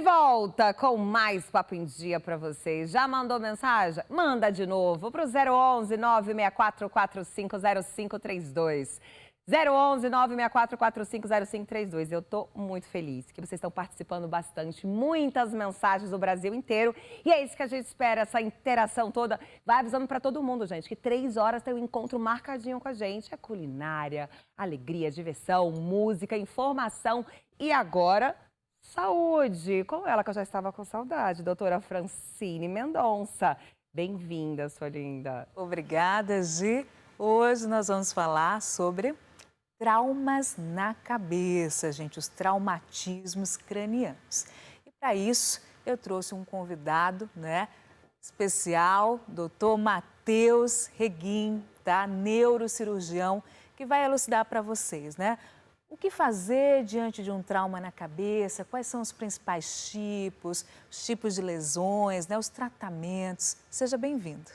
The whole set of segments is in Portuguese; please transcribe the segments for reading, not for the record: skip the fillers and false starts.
volta com mais Papo em Dia para vocês. Já mandou mensagem? Manda de novo pro 011 964 450532. 011 964 450532. Eu tô muito feliz que vocês estão participando bastante, muitas mensagens do Brasil inteiro. E é isso que a gente espera, essa interação toda. Vai avisando para todo mundo, gente, que 3 horas tem um encontro marcadinho com a gente. É culinária, alegria, diversão, música, informação e agora saúde. Com ela que eu já estava com saudade, doutora Francine Mendonça. Bem-vinda, sua linda. Obrigada, Gi. Hoje nós vamos falar sobre traumas na cabeça, gente, os traumatismos cranianos. E para isso, eu trouxe um convidado, especial, doutor Matheus Reguim, tá? Neurocirurgião, que vai elucidar para vocês, o que fazer diante de um trauma na cabeça, quais são os principais tipos, os tipos de lesões, os tratamentos. Seja bem-vindo.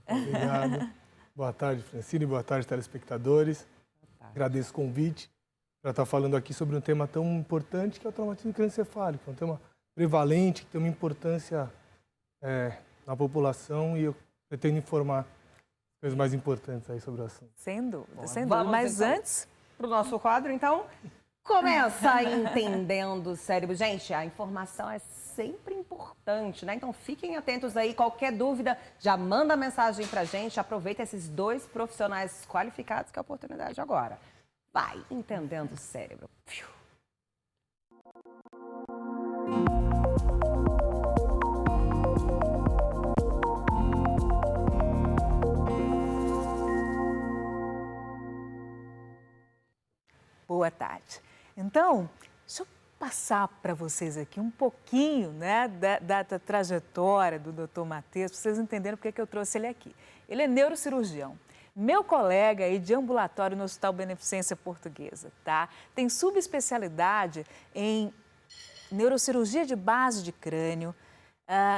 Obrigado. Boa tarde, Francine. Boa tarde, telespectadores. Agradeço o convite para estar falando aqui sobre um tema tão importante que é o traumatismo crânioencefálico. É um tema prevalente, que tem uma importância na população e eu pretendo informar coisas mais importantes aí sobre o assunto. Sem dúvida, sem dúvida. Mas então, antes, para o nosso quadro, então, começa entendendo o cérebro. Gente, a informação é sempre importante, Então fiquem atentos aí, qualquer dúvida, já manda mensagem pra gente, aproveita esses 2 profissionais qualificados que é a oportunidade agora. Vai entendendo o cérebro. Boa tarde. Então, deixa eu passar para vocês aqui um pouquinho da trajetória do Dr. Matheus, para vocês entenderem porque que eu trouxe ele aqui. Ele é neurocirurgião, meu colega aí de ambulatório no Hospital Beneficência Portuguesa, tá? Tem subespecialidade em neurocirurgia de base de crânio,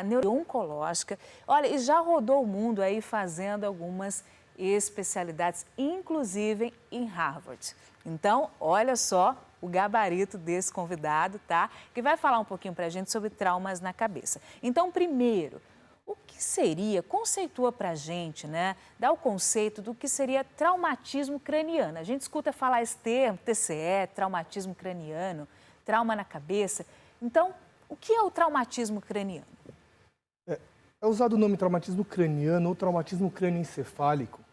neuro-oncológica. Olha, e já rodou o mundo aí fazendo algumas especialidades, inclusive em Harvard. Então, olha só o gabarito desse convidado, tá? Que vai falar um pouquinho pra gente sobre traumas na cabeça. Então, primeiro, o que seria, conceitua pra gente, dá o conceito do que seria traumatismo craniano. A gente escuta falar esse termo, TCE, traumatismo craniano, trauma na cabeça. Então, o que é o traumatismo craniano? É usado o nome traumatismo craniano ou traumatismo crânioencefálico.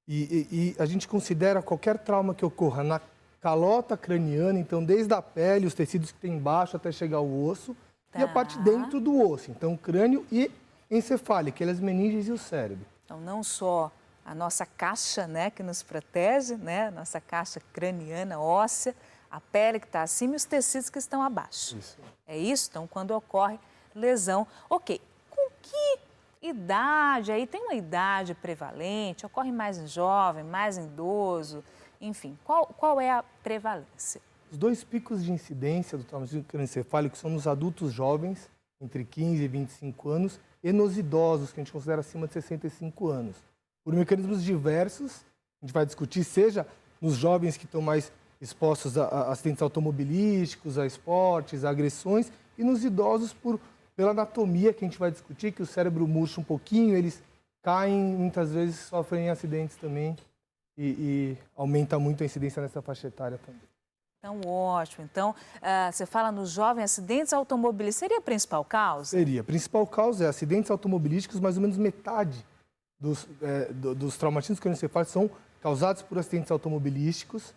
E a gente considera qualquer trauma que ocorra na calota craniana, então desde a pele, os tecidos que tem embaixo até chegar ao osso, e a parte dentro do osso, então crânio e encefálico, que é as meninges e o cérebro. Então não só a nossa caixa, que nos protege, nossa caixa craniana óssea, a pele que está acima e os tecidos que estão abaixo. Isso. É isso? Então quando ocorre lesão, ok, com que idade, aí tem uma idade prevalente, ocorre mais em jovem, mais em idoso, enfim, qual é a prevalência? Os 2 picos de incidência do traumatismo crânioencefálico são nos adultos jovens, entre 15 e 25 anos, e nos idosos, que a gente considera acima de 65 anos. Por mecanismos diversos, a gente vai discutir, seja nos jovens que estão mais expostos a acidentes automobilísticos, a esportes, a agressões, e nos idosos pela anatomia que a gente vai discutir, que o cérebro murcha um pouquinho, eles caem, muitas vezes sofrem acidentes também e aumenta muito a incidência nessa faixa etária também. Então, ótimo. Então, você fala no jovem, acidentes automobilísticos, seria a principal causa? Seria. A principal causa é acidentes automobilísticos, mais ou menos metade dos traumatismos crânioencefálicos são causados por acidentes automobilísticos.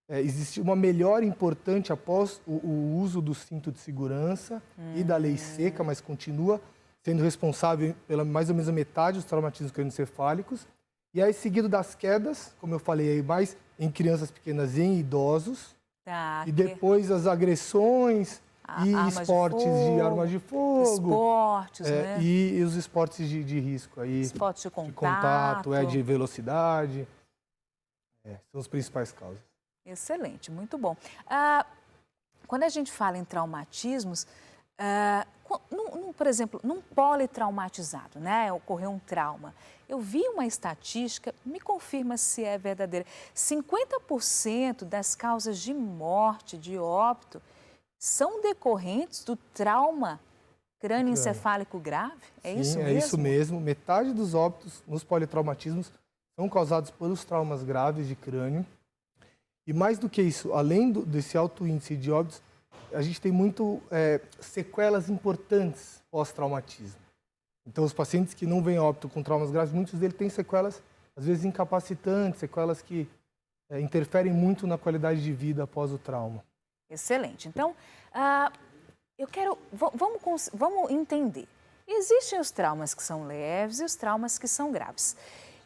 Existe uma melhora importante após o uso do cinto de segurança e da lei seca, mas continua sendo responsável pela mais ou menos a metade dos traumatismos crânioencefálicos. E aí, seguido das quedas, como eu falei aí, mais em crianças pequenas e em idosos. Tá, e depois as agressões e esportes de armas de fogo. Esportes, E os esportes de risco. Aí, esportes de contato. De contato, de velocidade. São as principais causas. Excelente, muito bom. Quando a gente fala em traumatismos, por exemplo, num politraumatizado, ocorreu um trauma. Eu vi uma estatística, me confirma se é verdadeira, 50% das causas de morte, de óbito, são decorrentes do trauma crânioencefálico grave? É isso mesmo? É isso mesmo. Metade dos óbitos nos politraumatismos são causados pelos traumas graves de crânio. E mais do que isso, além desse alto índice de óbitos, a gente tem muito sequelas importantes pós-traumatismo. Então, os pacientes que não vêm a óbito com traumas graves, muitos deles têm sequelas, às vezes, incapacitantes, sequelas que interferem muito na qualidade de vida após o trauma. Excelente. Então, vamos entender. Existem os traumas que são leves e os traumas que são graves.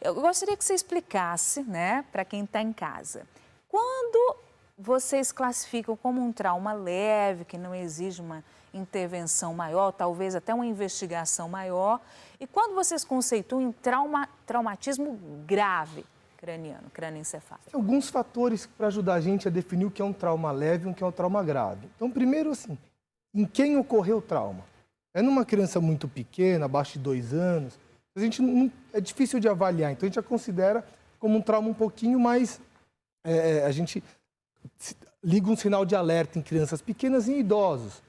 Eu gostaria que você explicasse, né, para quem está em casa, quando vocês classificam como um trauma leve, que não exige uma intervenção maior, talvez até uma investigação maior, e quando vocês conceituam em traumatismo grave craniano, crânioencefálico? Tem alguns fatores para ajudar a gente a definir o que é um trauma leve e o que é um trauma grave. Então, primeiro, assim, em quem ocorreu o trauma? É numa criança muito pequena, abaixo de 2 anos, a gente é difícil de avaliar, então a gente já considera como um trauma um pouquinho mais... a gente liga um sinal de alerta em crianças pequenas e em idosos.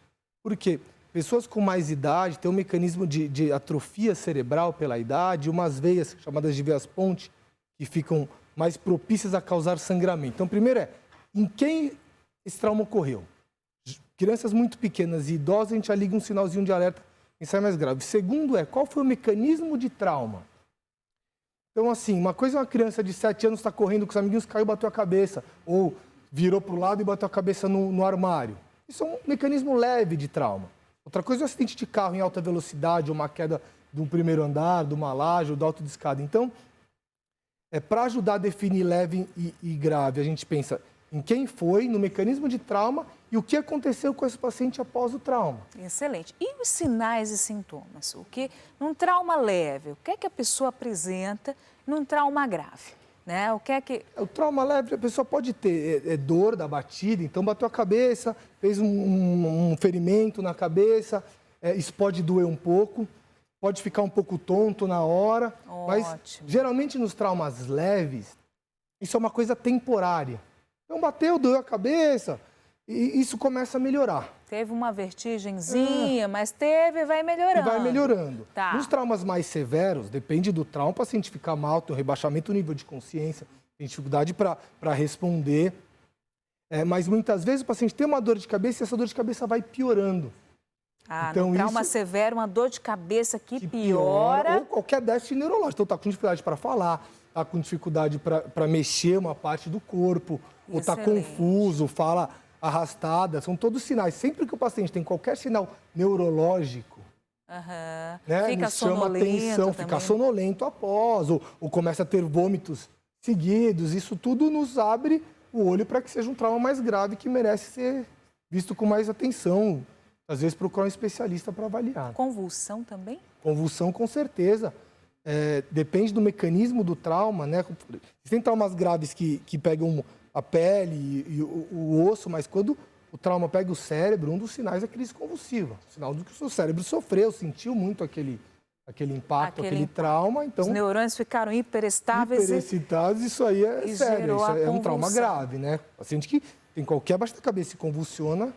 Por quê? Pessoas com mais idade têm um mecanismo de atrofia cerebral pela idade, umas veias chamadas de veias ponte, que ficam mais propícias a causar sangramento. Então, primeiro em quem esse trauma ocorreu? Crianças muito pequenas e idosos, a gente já liga um sinalzinho de alerta em sai mais grave. Segundo qual foi o mecanismo de trauma? Então, assim, uma coisa é uma criança de 7 anos está correndo com os amiguinhos, caiu e bateu a cabeça, ou virou para o lado e bateu a cabeça no armário. Isso é um mecanismo leve de trauma. Outra coisa é um acidente de carro em alta velocidade, ou uma queda do primeiro andar, de uma laje ou do alto de escada. Então, para ajudar a definir leve e grave, a gente pensa em quem foi, no mecanismo de trauma e o que aconteceu com esse paciente após o trauma. Excelente. E os sinais e sintomas? Num trauma leve, o que é que a pessoa apresenta num trauma grave? Né? O trauma leve, a pessoa pode ter dor da batida, então bateu a cabeça, fez um ferimento na cabeça, isso pode doer um pouco, pode ficar um pouco tonto na hora, mas geralmente nos traumas leves, isso é uma coisa temporária. Então bateu, doeu a cabeça e isso começa a melhorar. Teve uma vertigenzinha, mas vai melhorando. E vai melhorando. Tá. Nos traumas mais severos, depende do trauma, o paciente fica mal, tem um rebaixamento do nível de consciência, tem dificuldade para responder. Mas muitas vezes o paciente tem uma dor de cabeça e essa dor de cabeça vai piorando. Então, no trauma severo, uma dor de cabeça que piora. Ou qualquer déficit neurológico. Então, está com dificuldade para falar, está com dificuldade para mexer uma parte do corpo, ou está confuso, fala arrastada, são todos sinais. Sempre que o paciente tem qualquer sinal neurológico, fica sonolento atenção, fica sonolento após, ou começa a ter vômitos seguidos, isso tudo nos abre o olho para que seja um trauma mais grave que merece ser visto com mais atenção. Às vezes procurar um especialista para avaliar. Convulsão também? Convulsão, com certeza. Depende do mecanismo do trauma, né? Tem traumas graves que pegam a pele e o osso, mas quando o trauma pega o cérebro, um dos sinais é a crise convulsiva. Sinal do que o seu cérebro sofreu, sentiu muito aquele impacto, aquele trauma. Então, os neurônios ficaram hiperestáveis. Hiperexcitados, isso aí é sério, isso é um trauma grave, né? Paciente que tem qualquer baixa da cabeça e convulsiona,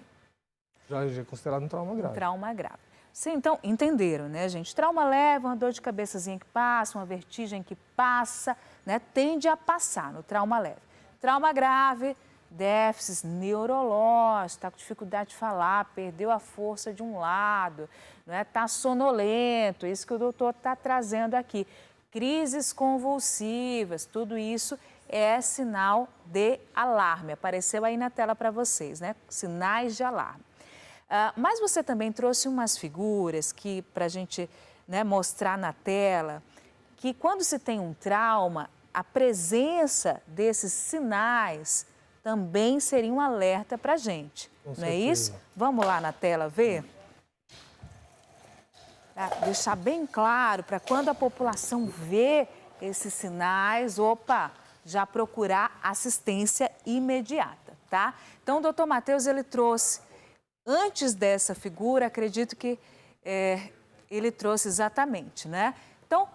já é considerado um trauma grave. Trauma grave. Sim, então, entenderam, né, gente? Trauma leve, uma dor de cabeçazinha que passa, uma vertigem que passa, né? Tende a passar no trauma leve. Trauma grave, déficits neurológicos, está com dificuldade de falar, perdeu a força de um lado, né? Está sonolento, isso que o doutor está trazendo aqui. Crises convulsivas, tudo isso é sinal de alarme. Apareceu aí na tela para vocês, né? Sinais de alarme. Mas você também trouxe umas figuras que, para a gente, né, mostrar na tela, que quando se tem um trauma, a presença desses sinais também seria um alerta para a gente. Não é isso? Vamos lá na tela ver? Pra deixar bem claro, para quando a população vê esses sinais, já procurar assistência imediata, tá? Então, o doutor Matheus, ele trouxe... Antes dessa figura, acredito que ele trouxe exatamente, né? Então,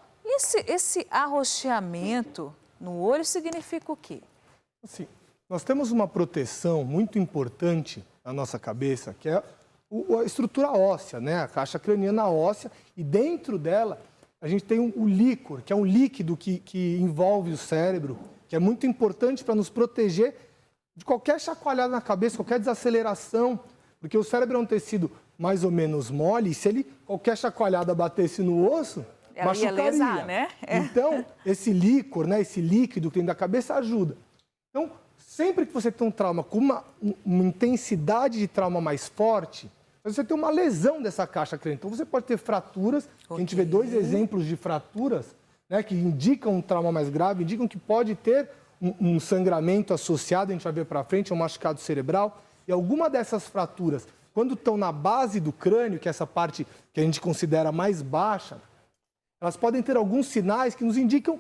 esse arroxeamento no olho significa o quê? Assim, nós temos uma proteção muito importante na nossa cabeça, que é a estrutura óssea, né? A caixa craniana óssea, e dentro dela a gente tem o líquor, que é um líquido que envolve o cérebro, que é muito importante para nos proteger de qualquer chacoalhada na cabeça, qualquer desaceleração, porque o cérebro é um tecido mais ou menos mole, e se ele, qualquer chacoalhada batesse no osso, ela machucaria. ia lesar, né? Então, esse líquor, né, esse líquido que tem da cabeça ajuda. Então, sempre que você tem um trauma com uma intensidade de trauma mais forte, você tem uma lesão dessa caixa craniana. Então, você pode ter fraturas, a gente vê 2 exemplos de fraturas, né, que indicam um trauma mais grave, indicam que pode ter um sangramento associado, a gente vai ver para frente, um machucado cerebral. E alguma dessas fraturas, quando estão na base do crânio, que é essa parte que a gente considera mais baixa, elas podem ter alguns sinais que nos indicam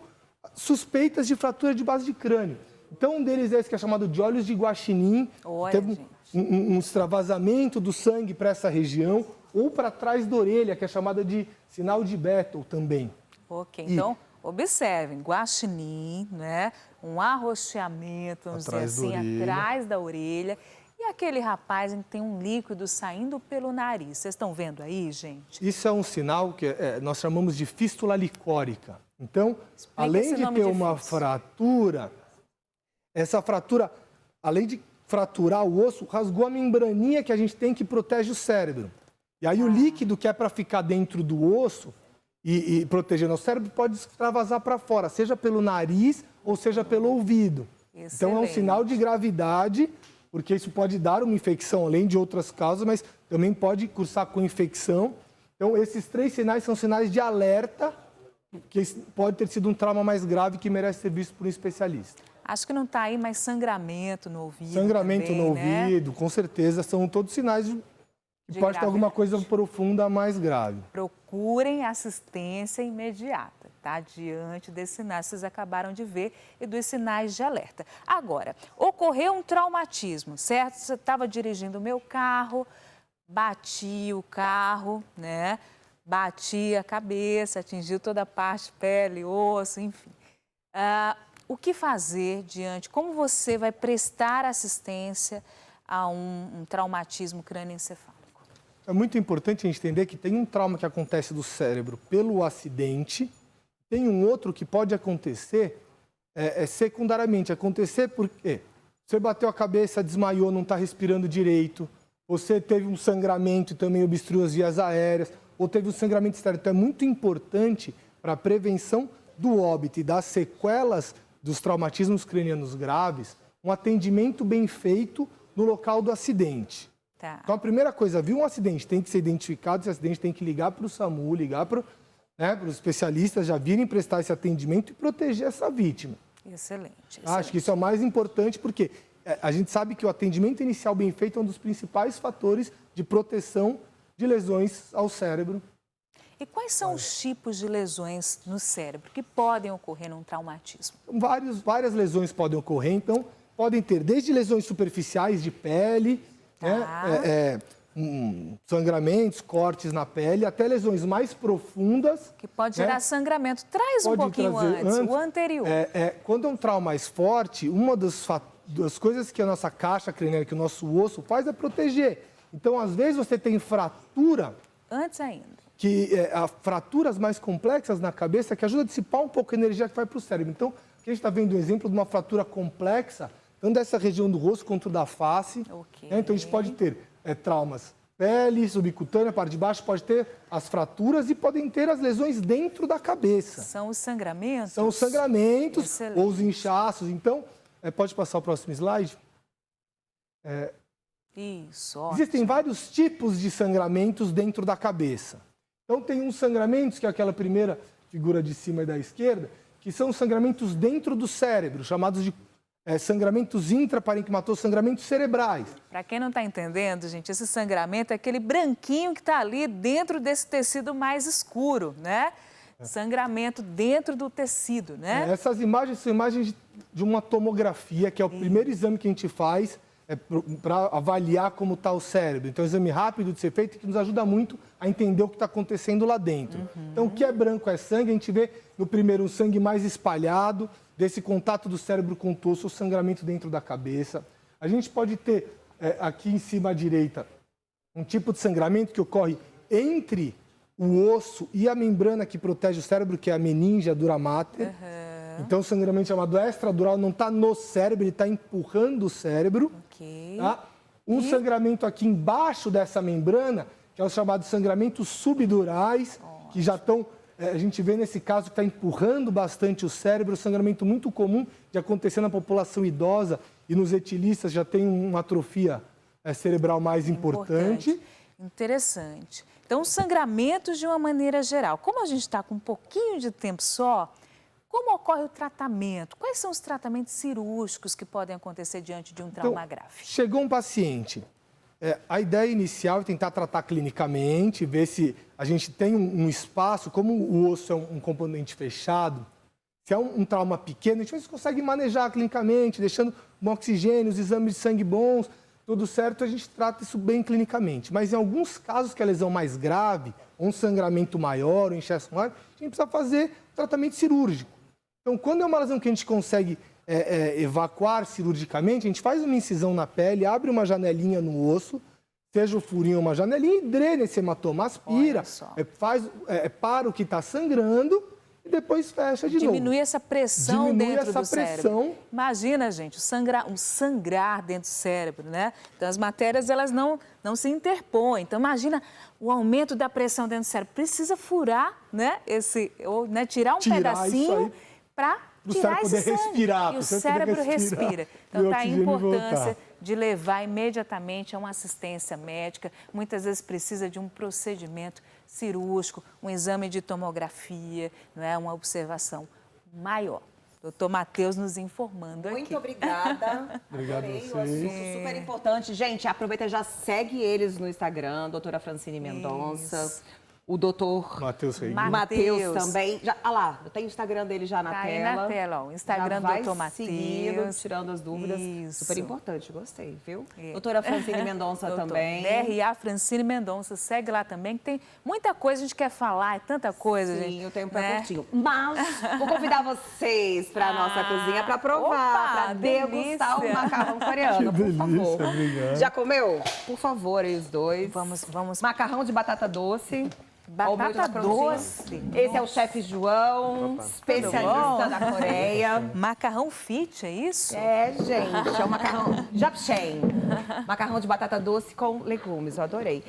suspeitas de fratura de base de crânio. Então, um deles é esse que é chamado de olhos de guaxinim. Teve um extravasamento do sangue para essa região, ou para trás da orelha, que é chamada de sinal de Bethel também. Ok, então, observem, guaxinim, né? Um arroxeamento, vamos dizer assim, atrás da orelha. E aquele rapaz em que tem um líquido saindo pelo nariz. Vocês estão vendo aí, gente? Isso é um sinal que nós chamamos de fístula licórica. Então, além de ter uma fratura, essa fratura, além de fraturar o osso, rasgou a membraninha que a gente tem que protege o cérebro. E aí o líquido que é para ficar dentro do osso e proteger nosso cérebro pode extravasar para fora, seja pelo nariz ou seja pelo ouvido. Excelente. Então é um sinal de gravidade, porque isso pode dar uma infecção, além de outras causas, mas também pode cursar com infecção. Então, esses 3 sinais são sinais de alerta, que pode ter sido um trauma mais grave que merece ser visto por um especialista. Acho que não está aí mais sangramento no ouvido. Sangramento também, no né? ouvido, com certeza, são todos sinais de que pode ter alguma coisa profunda mais grave. Procurem assistência imediata, tá? Diante desses sinais que vocês acabaram de ver e dos sinais de alerta. Agora, ocorreu um traumatismo, certo? Você estava dirigindo o meu carro, bati o carro, né? Bati a cabeça, atingiu toda a parte, pele, osso, enfim. O que fazer diante? Como você vai prestar assistência a um traumatismo crânioencefálico? É muito importante a gente entender que tem um trauma que acontece do cérebro pelo acidente, tem um outro que pode acontecer secundariamente. Acontecer porque você bateu a cabeça, desmaiou, não está respirando direito, você teve um sangramento e também obstruiu as vias aéreas, ou teve um sangramento externo. Então é muito importante para a prevenção do óbito e das sequelas dos traumatismos cranianos graves, um atendimento bem feito no local do acidente. Tá. Então, a primeira coisa, viu um acidente, tem que ser identificado, esse acidente tem que ligar para o SAMU, ligar para os especialistas já virem prestar esse atendimento e proteger essa vítima. Excelente. Acho que isso é o mais importante, porque a gente sabe que o atendimento inicial bem feito é um dos principais fatores de proteção de lesões ao cérebro. E quais são os tipos de lesões no cérebro que podem ocorrer num traumatismo? Várias lesões podem ocorrer, então podem ter desde lesões superficiais de pele, sangramentos, cortes na pele, até lesões mais profundas. Que pode gerar sangramento. Traz um pouquinho antes, o anterior. Quando é um trauma mais forte, uma das coisas que a nossa caixa craniana, que o nosso osso faz é proteger. Então, às vezes, você tem fratura... Antes ainda. Fraturas mais complexas na cabeça que ajudam a dissipar um pouco a energia que vai para o cérebro. Então, aqui a gente está vendo um exemplo de uma fratura complexa, tanto dessa região do rosto quanto da face. Okay. Então, a gente pode ter traumas pele, subcutânea, parte de baixo, pode ter as fraturas e podem ter as lesões dentro da cabeça. São os sangramentos? São os sangramentos. Excelente. Ou os inchaços. Então, pode passar o próximo slide. Isso, ótimo. Existem vários tipos de sangramentos dentro da cabeça. Então, tem uns sangramentos, que é aquela primeira figura de cima e da esquerda, que são sangramentos dentro do cérebro, chamados de sangramentos intraparenquimatosos, sangramentos cerebrais. Para quem não está entendendo, gente, esse sangramento é aquele branquinho que está ali dentro desse tecido mais escuro, né? Sangramento dentro do tecido, né? Essas imagens são imagens de uma tomografia, que é o primeiro exame que a gente faz para avaliar como está o cérebro. Então, é um exame rápido de ser feito que nos ajuda muito a entender o que está acontecendo lá dentro. Então, o que é branco é sangue, a gente vê no primeiro um sangue mais espalhado, desse contato do cérebro com o osso, o sangramento dentro da cabeça. A gente pode ter aqui em cima à direita, um tipo de sangramento que ocorre entre o osso e a membrana que protege o cérebro, que é a meninge, a dura mater. Então, o sangramento chamado extradural não está no cérebro, ele está empurrando o cérebro. Tá? Um sangramento aqui embaixo dessa membrana, que é o chamado sangramentos subdurais, que já estão... a gente vê nesse caso que está empurrando bastante o cérebro, sangramento muito comum de acontecer na população idosa e nos etilistas já tem uma atrofia cerebral mais importante. Interessante. Então, sangramentos de uma maneira geral. Como a gente está com um pouquinho de tempo só, como ocorre o tratamento? Quais são os tratamentos cirúrgicos que podem acontecer diante de um trauma grave? Chegou um paciente. A ideia inicial é tentar tratar clinicamente, ver se a gente tem um espaço, como o osso é um componente fechado, se é um trauma pequeno, a gente consegue manejar clinicamente, deixando bom oxigênio, os exames de sangue bons, tudo certo, a gente trata isso bem clinicamente. Mas em alguns casos que a lesão mais grave, ou um sangramento maior, um inchaço maior, a gente precisa fazer tratamento cirúrgico. Então, quando é uma lesão que a gente consegue evacuar cirurgicamente, a gente faz uma incisão na pele, abre uma janelinha no osso, seja o furinho ou uma janelinha, e drena esse hematoma, aspira, para o que está sangrando e depois fecha de novo. Diminui essa pressão dentro do cérebro. Imagina, gente, um sangrar dentro do cérebro, né? Então, as matérias, elas não se interpõem. Então, imagina o aumento da pressão dentro do cérebro. Precisa furar, né? Tirar um pedacinho para tirar esse sangue. Respirar, e o cérebro respira. Então, está a importância de levar imediatamente a uma assistência médica. Muitas vezes precisa de um procedimento cirúrgico, um exame de tomografia, não é? Uma observação maior. Doutor Matheus nos informando aqui. Muito obrigada. Obrigado a vocês. Um assunto super importante. Gente, aproveita e já segue eles no Instagram, doutora Francine Mendonça. O doutor Matheus também. Olha lá, eu tenho o Instagram dele já na tela. Aí na tela, ó, o Instagram do doutor Matheus. Tirando as dúvidas. Isso. Super importante, gostei, viu? Doutora Francine Mendonça também. DRA Francine Mendonça, segue lá também, que tem muita coisa, a gente quer falar, é tanta coisa, gente. Sim, o tempo é curtinho. Mas vou convidar vocês para a nossa cozinha para provar, para degustar o macarrão coreano, por favor. Obrigado. Já comeu? Por favor, aí os dois. Vamos. Macarrão de batata doce. Batata doce. Esse é o chefe João, especialista da Coreia. Macarrão fit, é isso? É, gente, é o macarrão japchae. Macarrão de batata doce com legumes, eu adorei.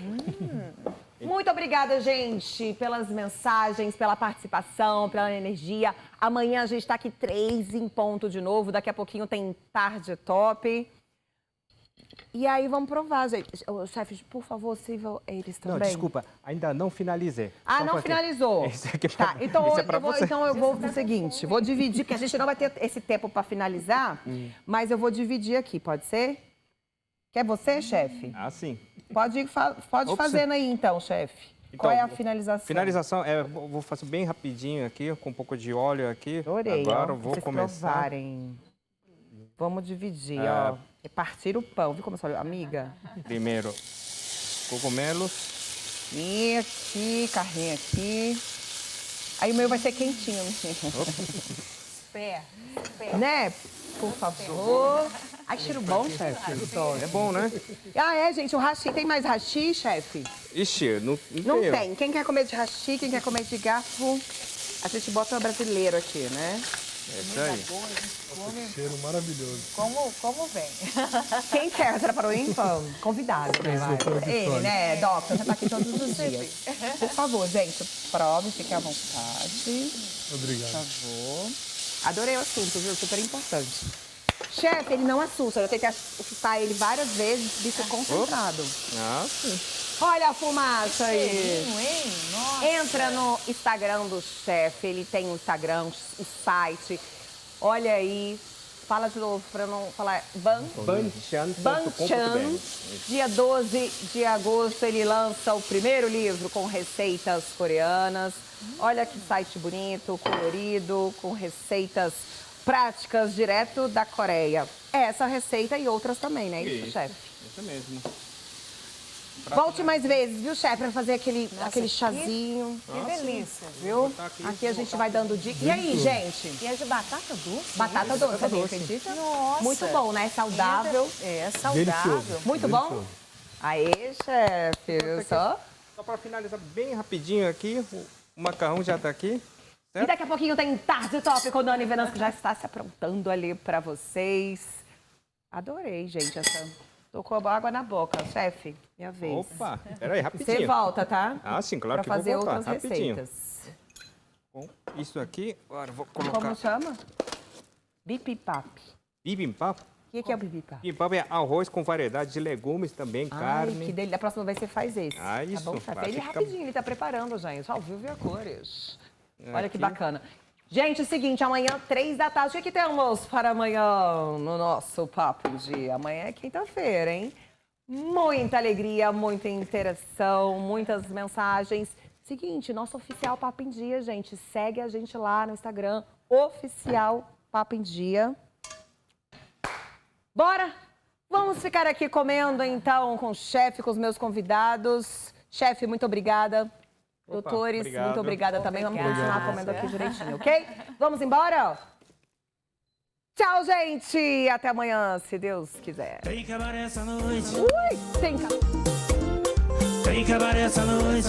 Muito obrigada, gente, pelas mensagens, pela participação, pela energia. Amanhã a gente está aqui 3 em ponto de novo. Daqui a pouquinho tem Tarde Top. E aí, vamos provar, gente. Chefe, por favor, sirva eles também. Não, desculpa, ainda não finalizei. Ah, não finalizou? Esse aqui é tá, então eu vou você. pro seguinte, vou dividir, porque a gente não vai ter esse tempo para finalizar, mas eu vou dividir aqui, pode ser? Quer você, chefe? Ah, sim. Pode fazendo aí, então, chefe. Então, qual é a finalização? Finalização, vou fazer bem rapidinho aqui, com um pouco de óleo aqui. Adorei, agora ó, vou vocês começar. provarem. Vamos dividir, ó. Repartir o pão. Viu como eu sou amiga? Primeiro, cogumelos. E aqui, carrinho aqui. Aí o meu vai ser quentinho. Pé. Né? Por favor. Ai, cheiro bom, chefe. É bom, né? Ah, é, gente. O hashi. Tem mais hashi, chefe? Ixi, não tem. Quem quer comer de hashi, quem quer comer de garfo, a gente bota brasileiro aqui, né? É isso aí. Cheiro maravilhoso. Como vem? Quem quer? Será para o ímpar? Convidado, né? Ele, né, Doctor? Já tá aqui todos os dias. Por favor, gente, prove, fique à vontade. Obrigado. Por favor. Adorei o assunto, viu? Super importante. Chefe, ele não assusta. Eu já tentei assustar ele várias vezes, bicho concentrado. Ah, sim. Olha a fumaça aí. Nossa. Entra no Instagram do chefe, ele tem um Instagram, o site. Olha aí, fala de novo para não falar. Banchan. Dia 12 de agosto ele lança o primeiro livro com receitas coreanas. Olha que site bonito, colorido, com receitas práticas direto da Coreia. Essa receita e outras também, né? Isso, chefe? Isso mesmo. Volte mais vezes, viu, chefe, para fazer aquele chazinho. Que delícia, viu? Aqui a gente vai dando dica. E aí, gente? E é de batata doce? Batata doce, também, acredita? Nossa. Muito bom, né? Saudável. É, saudável. Delicioso. Muito bom? Aí, chefe, só. Só para finalizar bem rapidinho aqui, o macarrão já está aqui. E daqui a pouquinho tem Tarde Top com Dani Venâncio, que já está se aprontando ali para vocês. Adorei, gente, essa... Tô com água na boca, chefe, minha vez. Opa, peraí, rapidinho. Você volta, tá? Ah, sim, claro Pra que vou fazer voltar, outras rapidinho. receitas. Bom, isso aqui, agora eu vou colocar... Como chama? Bipipap. Bibimbap. O que é o bipipap? Bibimbap é arroz com variedade de legumes também, carne. Ai, que delícia. Da próxima vez você faz esse. Ah, isso. Tá bom, chefe? Vai Ele ficar- rapidinho, ele tá preparando, gente. Ao vivo e a cores. Olha que Aqui. bacana. Gente, é o seguinte, amanhã, 3 da tarde, o que temos para amanhã no nosso Papo em Dia? Amanhã é quinta-feira, hein? Muita alegria, muita interação, muitas mensagens. Seguinte, nosso oficial Papo em Dia, gente. Segue a gente lá no Instagram, oficial Papo em Dia. Bora? Vamos ficar aqui comendo, então, com o chefe, com os meus convidados. Chefe, muito obrigada. Opa, Doutores, obrigado. muito obrigada também. Vamos continuar Obrigada. comendo aqui direitinho, ok? Vamos embora? Tchau, gente! Até amanhã, se Deus quiser. Tem que acabar essa noite. Ui, tem... Tem que acabar essa noite.